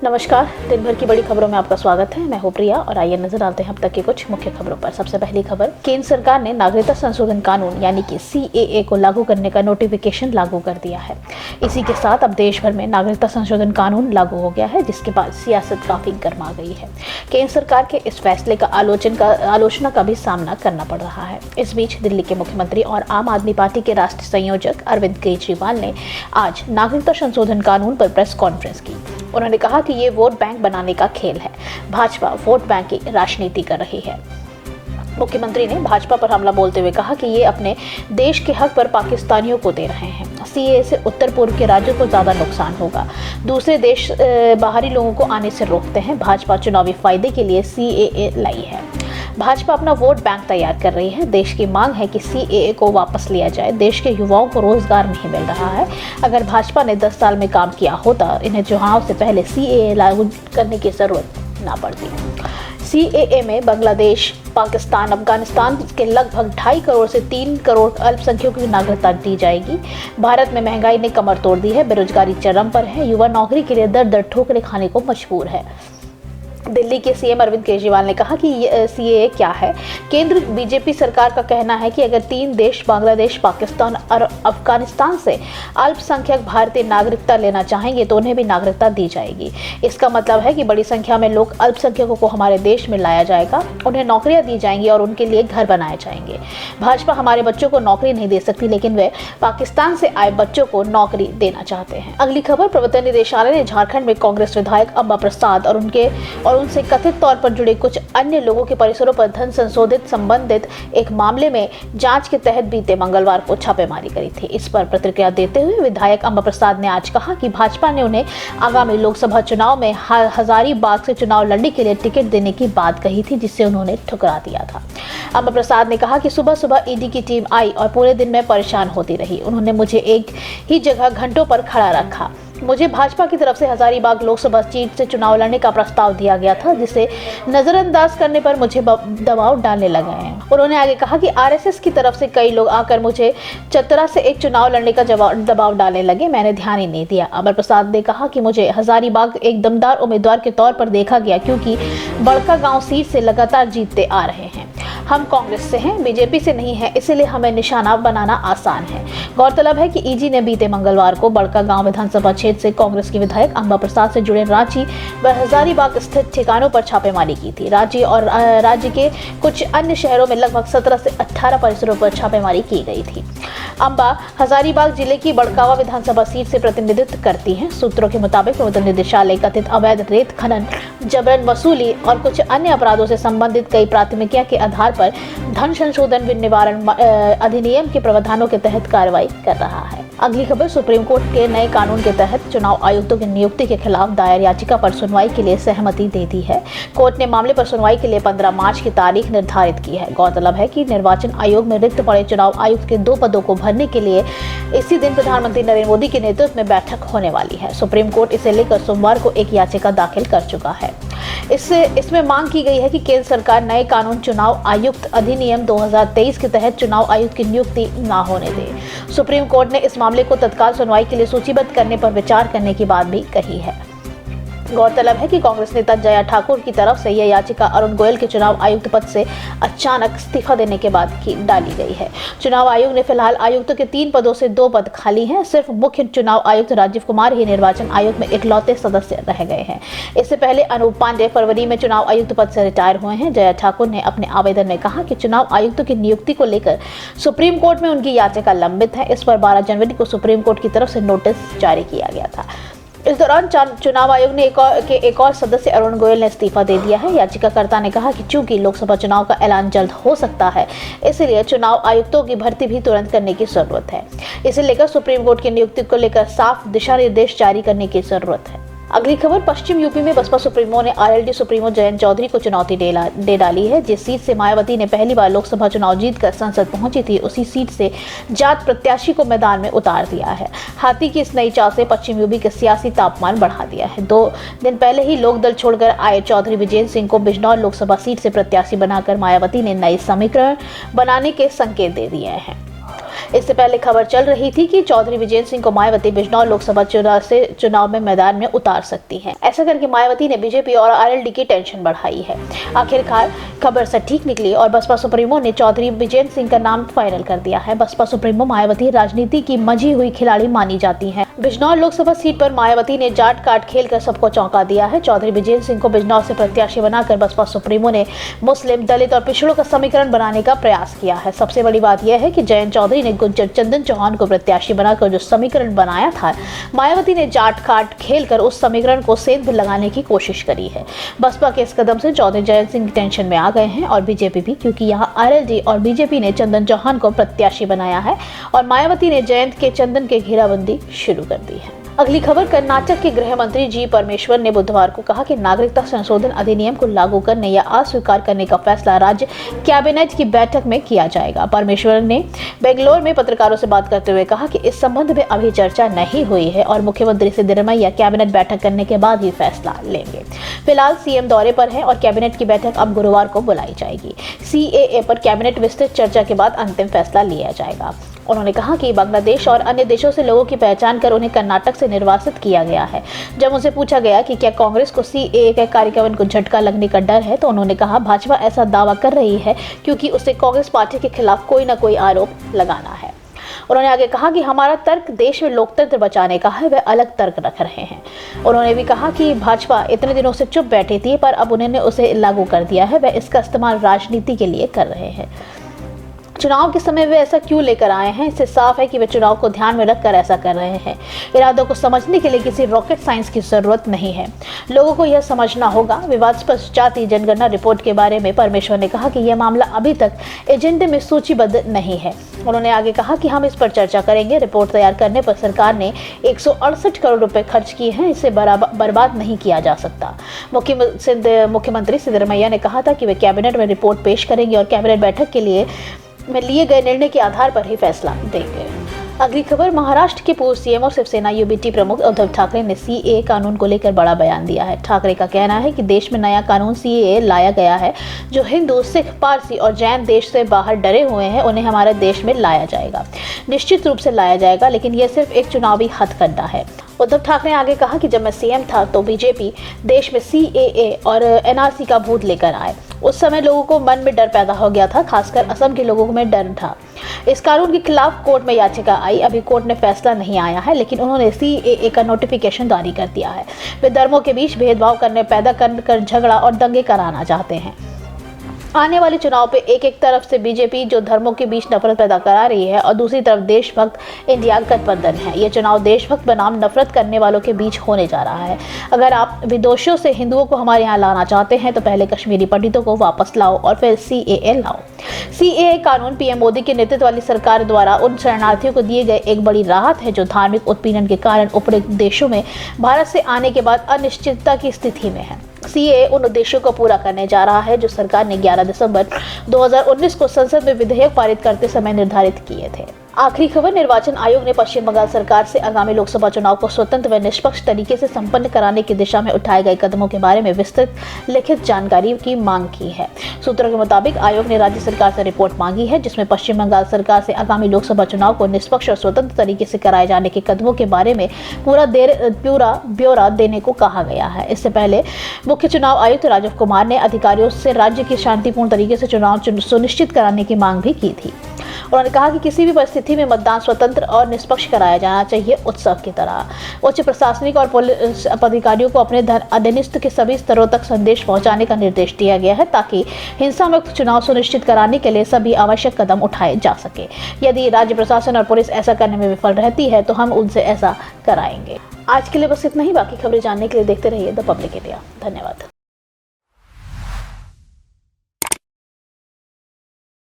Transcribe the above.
नमस्कार। दिन भर की बड़ी खबरों में आपका स्वागत है। मैं हूं प्रिया और आइए नजर डालते हैं अब तक की कुछ मुख्य खबरों पर। सबसे पहली खबर, केंद्र सरकार ने नागरिकता संशोधन कानून यानी कि CAA को लागू करने का नोटिफिकेशन लागू कर दिया है। इसी के साथ अब देश भर में नागरिकता संशोधन कानून लागू हो गया है, जिसके बाद सियासत काफी गर्मा गई है। केंद्र सरकार के इस फैसले का आलोचना का भी सामना करना पड़ रहा है। इस बीच दिल्ली के मुख्यमंत्री और आम आदमी पार्टी के राष्ट्रीय संयोजक अरविंद केजरीवाल ने आज नागरिकता संशोधन कानून पर प्रेस कॉन्फ्रेंस की। उन्होंने कहा कि ये वोट बैंक बनाने का खेल है। भाजपा वोट बैंक की राजनीति कर रही है। मुख्यमंत्री ने भाजपा पर हमला बोलते हुए कहा कि ये अपने देश के हक पर पाकिस्तानियों को दे रहे हैं। CAA से उत्तर पूर्व के राज्यों को ज्यादा नुकसान होगा। दूसरे देश बाहरी लोगों को आने से रोकते हैं। भाजपा चुनावी फायदे के लिए CAA लाई है। भाजपा अपना वोट बैंक तैयार कर रही है। देश की मांग है कि CAA को वापस लिया जाए। देश के युवाओं को रोजगार नहीं मिल रहा है। अगर भाजपा ने 10 साल में काम किया होता, इन्हें चुनाव से पहले CAA लागू करने की जरूरत ना पड़ती। CAA में बांग्लादेश, पाकिस्तान, अफगानिस्तान के लगभग 2.5 करोड़ से 3 करोड़ अल्पसंख्यकों की नागरिकता दी जाएगी। भारत में महंगाई ने कमर तोड़ दी है। बेरोजगारी चरम पर है। युवा नौकरी के लिए दर ठोकरें खाने को मजबूर है। दिल्ली के CM अरविंद केजरीवाल ने कहा कि CAA क्या है। केंद्र BJP सरकार का कहना है कि अगर 3 देश बांग्लादेश, पाकिस्तान और अफगानिस्तान से अल्पसंख्यक भारतीय नागरिकता लेना चाहेंगे तो उन्हें भी नागरिकता दी जाएगी। इसका मतलब है कि बड़ी संख्या में लोग अल्पसंख्यकों को हमारे देश में लाया जाएगा, उन्हें नौकरियां दी जाएंगी और उनके लिए घर बनाए जाएंगे। भाजपा हमारे बच्चों को नौकरी नहीं दे सकती, लेकिन वे पाकिस्तान से आए बच्चों को नौकरी देना चाहते हैं। अगली खबर, प्रवर्तन निदेशालय ने झारखंड में कांग्रेस विधायक अंबा प्रसाद और उनसे कथित तौर पर जुड़े कुछ अन्य लोगों के परिसरों पर धन संशोधित संबंधित एक मामले में जांच के तहत बीते मंगलवार को छापेमारी करी थी। इस पर प्रतिक्रिया देते हुए विधायक अंबा प्रसाद ने आज कहा कि भाजपा ने उन्हें आगामी लोकसभा चुनाव में हजारीबाग से चुनाव लड़ने के लिए टिकट देने की बात कही थी, जिससे उन्होंने ठुकरा दिया था। अंबा प्रसाद ने कहा कि सुबह सुबह ED की टीम आई और पूरे दिन मैं परेशान होती रही। उन्होंने मुझे एक ही जगह घंटों पर खड़ा रखा। मुझे भाजपा की तरफ से हजारीबाग लोकसभा सीट से चुनाव लड़ने का प्रस्ताव दिया गया था, जिसे नजरअंदाज करने पर मुझे दबाव डालने लगे हैं। उन्होंने आगे कहा कि RSS की तरफ से कई लोग आकर मुझे चतरा से एक चुनाव लड़ने का दबाव डालने लगे। मैंने ध्यान ही नहीं दिया। अमर प्रसाद ने कहा कि मुझे हजारीबाग एक दमदार उम्मीदवार के तौर पर देखा गया, क्योंकि बड़का गांव सीट से लगातार जीतते आ रहे हैं। हम कांग्रेस से हैं, BJP से नहीं है, इसलिए हमें निशाना बनाना आसान है। गौरतलब है कि ED ने बीते मंगलवार को बड़का गांव विधानसभा क्षेत्र से कांग्रेस के विधायक अंबा प्रसाद से जुड़े रांची व हजारीबाग स्थित ठिकानों पर छापेमारी की थी। रांची और राज्य के कुछ अन्य शहरों में लगभग 17 से 18 परिसरों पर छापेमारी की गई थी। अंबा हजारीबाग जिले की बड़कावा विधानसभा सीट से प्रतिनिधित्व करती हैं। सूत्रों के मुताबिक प्रवर्तन निदेशालय कथित अवैध रेत खनन, जबरन वसूली और कुछ अन्य अपराधों से संबंधित कई प्राथमिकियां के आधार पर धन संशोधन निवारण अधिनियम के प्रावधानों के तहत कार्रवाई कर रहा है। अगली खबर, सुप्रीम कोर्ट के नए कानून के तहत चुनाव आयुक्तों की नियुक्ति के खिलाफ दायर याचिका पर सुनवाई के लिए सहमति दे दी है। कोर्ट ने मामले पर सुनवाई के लिए 15 मार्च की तारीख निर्धारित की है। गौरतलब है कि निर्वाचन आयोग में रिक्त पड़े चुनाव आयुक्त के 2 पदों को भरने के लिए इसी दिन प्रधानमंत्री नरेंद्र मोदी के नेतृत्व में बैठक होने वाली है। सुप्रीम कोर्ट इसे लेकर सोमवार को एक याचिका दाखिल कर चुका है। इसमें मांग की गई है कि केंद्र सरकार नए कानून चुनाव आयुक्त अधिनियम 2023 के तहत चुनाव आयुक्त की नियुक्ति न होने दे। सुप्रीम कोर्ट ने इस मामले को तत्काल सुनवाई के लिए सूचीबद्ध करने पर विचार करने की बात भी कही है। गौरतलब है कि कांग्रेस नेता जया ठाकुर की तरफ से यह याचिका अरुण गोयल के चुनाव आयुक्त पद से अचानक इस्तीफा देने के बाद डाली गई है। चुनाव आयोग ने फिलहाल आयुक्तों के 3 पदों से 2 पद खाली हैं। सिर्फ मुख्य चुनाव आयुक्त राजीव कुमार ही निर्वाचन आयोग में इकलौते सदस्य रह गए हैं। इससे पहले अनूप पांडे फरवरी में चुनाव आयुक्त पद से रिटायर हुए हैं। जया ठाकुर ने अपने आवेदन में कहा कि चुनाव आयुक्तों की नियुक्ति को लेकर सुप्रीम कोर्ट में उनकी याचिका लंबित है। इस पर 12 जनवरी को सुप्रीम कोर्ट की तरफ से नोटिस जारी किया गया था। इस दौरान चुनाव आयोग ने एक और सदस्य अरुण गोयल ने इस्तीफा दे दिया है। याचिकाकर्ता ने कहा कि चूंकि लोकसभा चुनाव का ऐलान जल्द हो सकता है, इसलिए चुनाव आयुक्तों की भर्ती भी तुरंत करने की जरूरत है। इसे लेकर सुप्रीम कोर्ट की नियुक्ति को लेकर साफ दिशा निर्देश जारी करने की जरूरत है। अगली खबर, पश्चिम यूपी में बसपा सुप्रीमो ने RLD सुप्रीमो जयंत चौधरी को चुनौती दे डाली है। जिस सीट से मायावती ने पहली बार लोकसभा चुनाव जीतकर संसद पहुंची थी, उसी सीट से जाट प्रत्याशी को मैदान में उतार दिया है। हाथी की इस नई चाल से पश्चिम यूपी के सियासी तापमान बढ़ा दिया है। 2 दिन पहले ही लोकदल छोड़कर आए चौधरी विजेंद्र सिंह को बिजनौर लोकसभा सीट से प्रत्याशी बनाकर मायावती ने नए समीकरण बनाने के संकेत दे दिए हैं। इससे पहले खबर चल रही थी कि चौधरी विजेंद्र सिंह को मायावती बिजनौर लोकसभा चुनाव में मैदान में उतार सकती हैं। ऐसा करके मायावती ने बीजेपी और आरएलडी की टेंशन बढ़ाई है। आखिरकार खबर सटीक निकली और बसपा सुप्रीमो ने चौधरी विजेंद्र सिंह का नाम फाइनल कर दिया है। बसपा सुप्रीमो मायावती राजनीति की मंझी हुई खिलाड़ी मानी जाती है। बिजनौर लोकसभा सीट पर मायावती ने जाट काट खेलकर सबको चौंका दिया है। चौधरी विजेंद्र सिंह को बिजनौर से प्रत्याशी बनाकर बसपा सुप्रीमो ने मुस्लिम, दलित और पिछड़ों का समीकरण बनाने का प्रयास किया है। सबसे बड़ी बात यह है कि जयंत चौधरी ने गुज्जर चंदन चौहान को प्रत्याशी बनाकर जो समीकरण बनाया था, मायावती ने जाट काट खेलकर उस समीकरण को सेंध लगाने की कोशिश करी है। बसपा के इस कदम से चौधरी जयंत सिंह टेंशन में आ गए हैं और बीजेपी भी, क्योंकि यहां आरएलडी और बीजेपी ने चंदन चौहान को प्रत्याशी बनाया है और मायावती ने जयंत के चंदन के घेराबंदी शुरू कर दी है। अगली खबर, कर्नाटक के गृह मंत्री जी परमेश्वर ने बुधवार को कहा कि नागरिकता संशोधन अधिनियम को लागू करने या अस्वीकार करने का फैसला राज्य कैबिनेट की बैठक में किया जाएगा। परमेश्वर ने बेंगलोर में पत्रकारों से बात करते हुए कहा कि इस संबंध में अभी चर्चा नहीं हुई है और मुख्यमंत्री सिद्धरामैया कैबिनेट बैठक करने के बाद ही फैसला लेंगे। फिलहाल सीएम दौरे पर हैं और कैबिनेट की बैठक अब गुरुवार को बुलाई जाएगी। सीएए पर कैबिनेट विस्तृत चर्चा के बाद अंतिम फैसला लिया जाएगा। उन्होंने कहा कि बांग्लादेश और अन्य देशों से लोगों की पहचान कर उन्हें कर्नाटक से निर्वासित किया गया है। जब उनसे पूछा गया कि क्या कांग्रेस को सीएए के कार्यक्रम को झटका लगने का डर है, तो उन्होंने कहा भाजपा ऐसा दावा कर रही है क्योंकि उसे कांग्रेस पार्टी के खिलाफ कोई न कोई आरोप लगाना है। उन्होंने आगे कहा कि हमारा तर्क देश में लोकतंत्र बचाने का है, वह अलग तर्क रख रहे हैं। उन्होंने भी कहा कि भाजपा इतने दिनों से चुप बैठी थी, पर अब उन्होंने उसे लागू कर दिया है, वह इसका इस्तेमाल राजनीति के लिए कर रहे हैं। चुनाव के समय वे ऐसा क्यों लेकर आए हैं, इससे साफ है कि वे चुनाव को ध्यान में रखकर ऐसा कर रहे हैं। इरादों को समझने के लिए किसी रॉकेट साइंस की जरूरत नहीं है, लोगों को यह समझना होगा। विवादास्पद जाति जनगणना रिपोर्ट के बारे में परमेश्वर ने कहा कि यह मामला अभी तक एजेंडे में सूचीबद्ध नहीं है। उन्होंने आगे कहा कि हम इस पर चर्चा करेंगे। रिपोर्ट तैयार करने पर सरकार ने 168 करोड़ रुपए खर्च किए हैं, इसे बर्बाद नहीं किया जा सकता। मुख्यमंत्री सिद्धरामैया ने कहा था कि वे कैबिनेट में रिपोर्ट पेश करेंगे और कैबिनेट बैठक के लिए लिए गए निर्णय के आधार पर ही फैसला देंगे। अगली खबर, महाराष्ट्र के पूर्व सीएम और शिवसेना यूबीटी प्रमुख उद्धव ठाकरे ने सीएए कानून को लेकर बड़ा बयान दिया है। ठाकरे का कहना है कि देश में नया कानून सीएए लाया गया है। जो हिंदू, सिख, पारसी और जैन देश से बाहर डरे हुए हैं, उन्हें हमारे देश में लाया जाएगा। निश्चित रूप से लाया जाएगा, लेकिन यह सिर्फ एक चुनावी हथकंडा है। उद्धव ठाकरे ने आगे कहा कि जब मैं सीएम था तो बीजेपी देश में सीएए और एनआरसी का भूत लेकर आए। उस समय लोगों को मन में डर पैदा हो गया था, खासकर असम के लोगों में डर था। इस कानून के खिलाफ कोर्ट में याचिका आई, अभी कोर्ट में फैसला नहीं आया है, लेकिन उन्होंने सीएए का नोटिफिकेशन जारी कर दिया है। वे धर्मों के बीच भेदभाव पैदा कर झगड़ा और दंगे कराना चाहते हैं। आने वाले चुनाव पे एक तरफ से बीजेपी जो धर्मों के बीच नफरत पैदा करा रही है और दूसरी तरफ देशभक्त इंडिया गठबंधन है। ये चुनाव देशभक्त बनाम नफरत करने वालों के बीच होने जा रहा है। अगर आप विदेशों से हिंदुओं को हमारे यहाँ लाना चाहते हैं तो पहले कश्मीरी पंडितों को वापस लाओ और फिर सीएए लाओ। सीएए कानून पीएम मोदी के नेतृत्व वाली सरकार द्वारा उन शरणार्थियों को दिए गए एक बड़ी राहत है जो धार्मिक उत्पीड़न के कारण उपरोक्त देशों में भारत से आने के बाद अनिश्चितता की स्थिति में है। सीएए उन उद्देश्यों को पूरा करने जा रहा है जो सरकार ने 11 दिसंबर 2019 को संसद में विधेयक पारित करते समय निर्धारित किए थे। आखिरी खबर, निर्वाचन आयोग ने पश्चिम बंगाल सरकार से आगामी लोकसभा चुनाव को स्वतंत्र व निष्पक्ष तरीके से संपन्न कराने की दिशा में उठाए गए कदमों के बारे में विस्तृत लिखित जानकारी की मांग की है। सूत्रों के मुताबिक आयोग ने राज्य सरकार से रिपोर्ट मांगी है जिसमें पश्चिम बंगाल सरकार से आगामी लोकसभा चुनाव को निष्पक्ष और स्वतंत्र तरीके से कराए जाने के कदमों के बारे में पूरा ब्यौरा देने को कहा गया है। इससे पहले मुख्य चुनाव आयुक्त राजीव कुमार ने अधिकारियों से राज्य की शांतिपूर्ण तरीके से चुनाव सुनिश्चित कराने की मांग भी की थी। उन्होंने कहा कि किसी भी परिस्थिति में मतदान स्वतंत्र और निष्पक्ष कराया जाना चाहिए, उत्सव की तरह। उच्च प्रशासनिक और पुलिस अधिकारियों को अपने अधीनस्थ के सभी स्तरों तक संदेश पहुंचाने का निर्देश दिया गया है ताकि हिंसा मुक्त चुनाव सुनिश्चित कराने के लिए सभी आवश्यक कदम उठाए जा सके। यदि राज्य प्रशासन और पुलिस ऐसा करने में विफल रहती है तो हम उनसे ऐसा कराएंगे। आज के लिए बस इतना ही। बाकी खबरें जानने के लिए देखते रहिए द पब्लिक इंडिया। धन्यवाद।